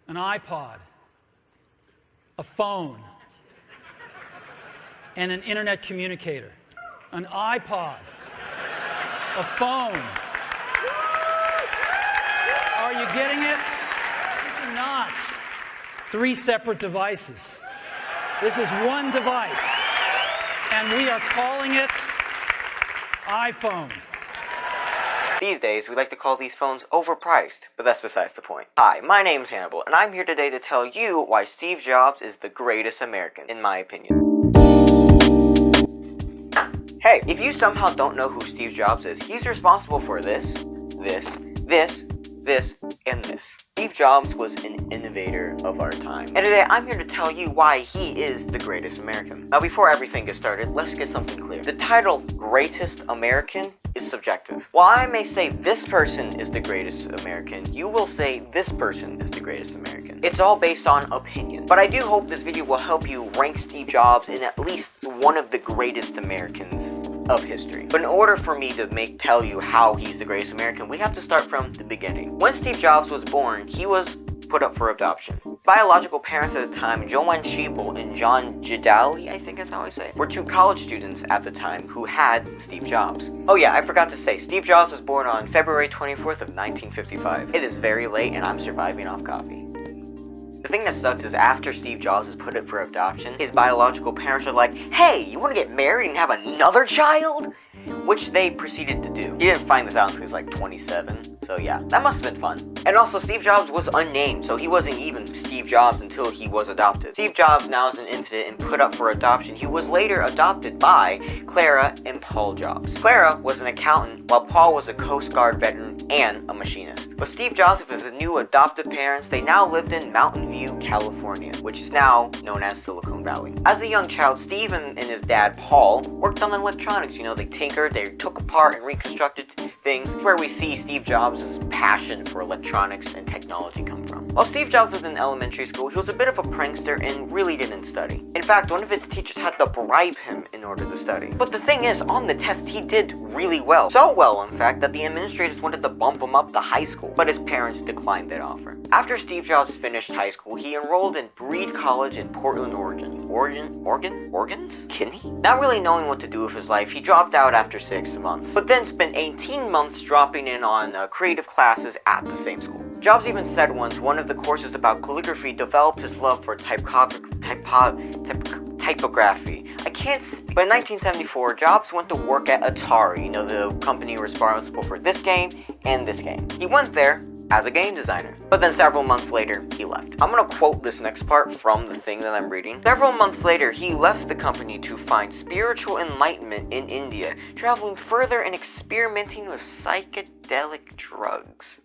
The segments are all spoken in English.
an iPod, a phone, and an internet communicator. An iPod, a phone. Are you getting it? These are not three separate devices. This is one device, and we are calling it iPhone. These days, we like to call these phones overpriced, but that's besides the point. Hi, my name's Hannibal, and I'm here today to tell you why Steve Jobs is the greatest American, in my opinion. Hey, if you somehow don't know who Steve Jobs is, he's responsible for this, and this. Steve Jobs was an innovator of our time. And today I'm here to tell you why he is the greatest American. Now before everything gets started, let's get something clear. The title Greatest American is subjective. While I may say this person is the greatest American, you will say this person is the greatest American. It's all based on opinion. But I do hope this video will help you rank Steve Jobs in at least one of the greatest Americans of history. But in order for me to tell you how he's the greatest American, we have to start from the beginning. When Steve Jobs was born, he was put up for adoption. Biological parents at the time, Joanne Schiebel and John Gidali, I think is how I say it, were two college students at the time who had Steve Jobs. Oh yeah, I forgot to say, Steve Jobs was born on February 24th of 1955. It is very late and I'm surviving off coffee. The thing that sucks is after Steve Jobs was put up for adoption, his biological parents are like, hey, you want to get married and have another child? Which they proceeded to do. He didn't find this out until he was like 27, so yeah, that must have been fun. And also, Steve Jobs was unnamed, so he wasn't even Steve Jobs until he was adopted. Steve Jobs now is an infant and put up for adoption. He was later adopted by Clara and Paul Jobs. Clara was an accountant, while Paul was a Coast Guard veteran and a machinist. But Steve Jobs and his new adoptive parents, they now lived in Mountain View, California, which is now known as Silicon Valley. As a young child, Steve and his dad, Paul, worked on electronics. You know, they tinkered, they took apart and reconstructed things, where we see Steve Jobs' passion for electronics and technology come from. While Steve Jobs was in elementary school, he was a bit of a prankster and really didn't study. In fact, one of his teachers had to bribe him in order to study. But the thing is, on the test, he did really well. So well, in fact, that the administrators wanted to bump him up to high school, but his parents declined that offer. After Steve Jobs finished high school, he enrolled in Breed College in Portland, Oregon? Kidney? Not really knowing what to do with his life, he dropped out after 6 months, but then spent 18 months dropping in on creative classes at the same school. Jobs even said once one of the courses about calligraphy developed his love for typography. I can't speak. But in 1974, Jobs went to work at Atari, you know, the company responsible for this game and this game. He went there as a game designer. But then several months later, he left. I'm gonna quote this next part from the thing that I'm reading. Several months later, he left the company to find spiritual enlightenment in India, traveling further and experimenting with psychedelic drugs.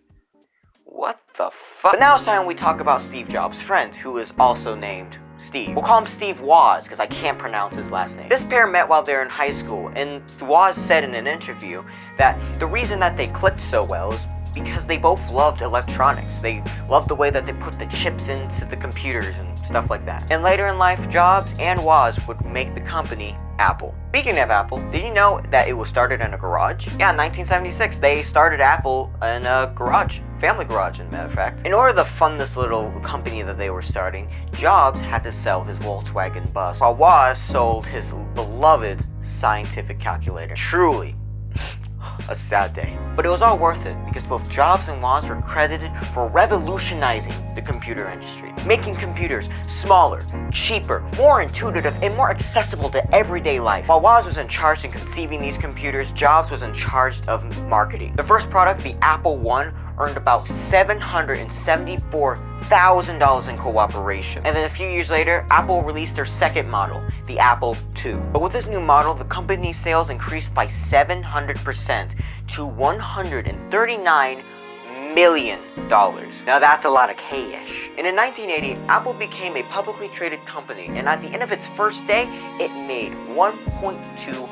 What the fuck? But now it's time we talk about Steve Jobs' friend, who is also named Steve. We'll call him Steve Woz, because I can't pronounce his last name. This pair met while they were in high school, and Woz said in an interview that the reason that they clicked so well is because they both loved electronics. They loved the way that they put the chips into the computers and stuff like that. And later in life, Jobs and Woz would make the company Apple. Speaking of Apple, did you know that it was started in a garage? Yeah, in 1976, they started Apple in a garage. Family garage, as a matter of fact. In order to fund this little company that they were starting, Jobs had to sell his Volkswagen bus, while Woz sold his beloved scientific calculator. Truly a sad day. But it was all worth it, because both Jobs and Woz were credited for revolutionizing the computer industry, making computers smaller, cheaper, more intuitive, and more accessible to everyday life. While Woz was in charge of conceiving these computers, Jobs was in charge of marketing. The first product, the Apple I, earned about $774,000 in cooperation. And then a few years later, Apple released their second model, the Apple II. But with this new model, the company's sales increased by 700% to $139 million. Now that's a lot of cash. And in 1980, Apple became a publicly traded company, and at the end of its first day, it made $1.2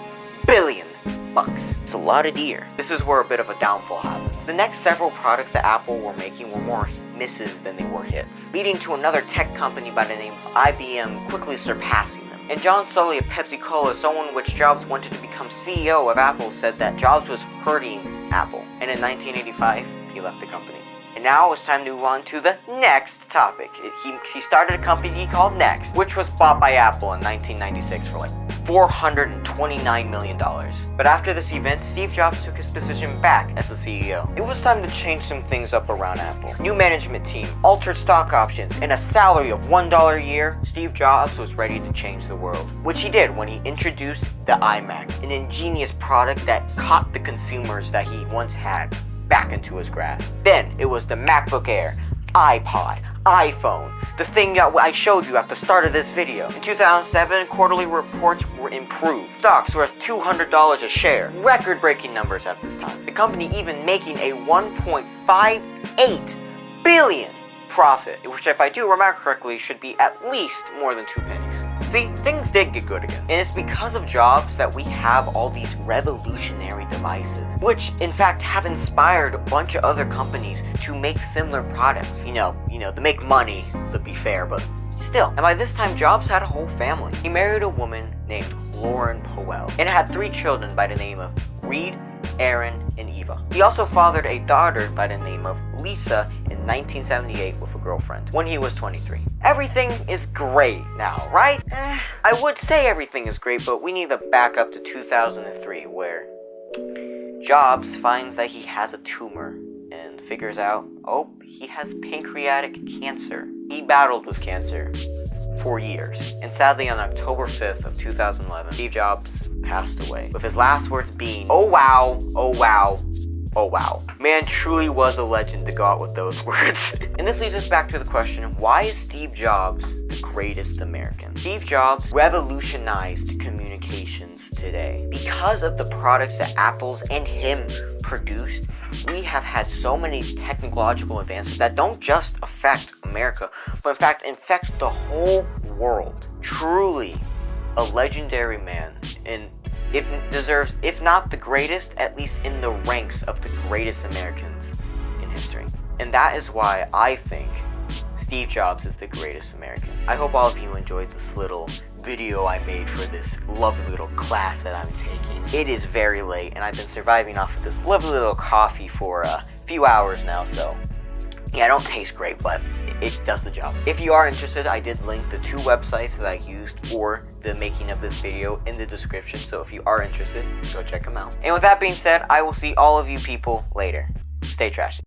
billion. It's a lot of deer. This is where a bit of a downfall happens. The next several products that Apple were making were more misses than they were hits, leading to another tech company by the name of IBM quickly surpassing them. And John Sully of Pepsi-Cola, someone which Jobs wanted to become CEO of Apple, said that Jobs was hurting Apple. And in 1985, he left the company. And And now it's time to move on to the next topic. He started a company called Next, which was bought by Apple in 1996 for like $429 million. But after this event, Steve Jobs took his position back as the CEO. It was time to change some things up around Apple. New management team, altered stock options, and a salary of $1 a year, Steve Jobs was ready to change the world. Which he did when he introduced the iMac, an ingenious product that caught the consumers that he once had back into his grasp. Then it was the MacBook Air, iPod, iPhone, the thing that I showed you at the start of this video. In 2007, quarterly reports were improved. Stocks were $200 a share. Record-breaking numbers at this time. The company even making a $1.58 billion profit, which if I do remember correctly should be at least more than 2 pennies. See, things did get good again. And it's because of Jobs that we have all these revolutionary devices, which in fact have inspired a bunch of other companies to make similar products. You know, to make money, to be fair, but still. And by this time, Jobs had a whole family. He married a woman named Lauren Powell and had 3 children by the name of Reed, Aaron, and Eva. He also fathered a daughter by the name of Lisa in 1978 with a girlfriend when he was 23. Everything is great now, right? I would say everything is great, but we need to back up to 2003 where Jobs finds that he has a tumor and figures out, oh, he has pancreatic cancer. He battled with cancer for years. And sadly, on October 5th of 2011, Steve Jobs passed away, with his last words being, "Oh wow, oh wow, oh wow." Man truly was a legend to go out with those words. And this leads us back to the question, why is Steve Jobs the greatest American? Steve Jobs revolutionized communications today. Because of the products that Apple's and him produced, we have had so many technological advances that don't just affect America, but in fact infect the whole world. Truly a legendary man, and it deserves, if not the greatest, at least in the ranks of the greatest Americans in history. And that is why I think Steve Jobs is the greatest American. I hope all of you enjoyed this little video I made for this lovely little class that I'm taking. It is very late, and I've been surviving off of this lovely little coffee for a few hours now, so yeah, I don't taste great, but it does the job. If you are interested, I did link the 2 websites that I used for the making of this video in the description, so if you are interested, go check them out. And with that being said, I will see all of you people later. Stay trashy.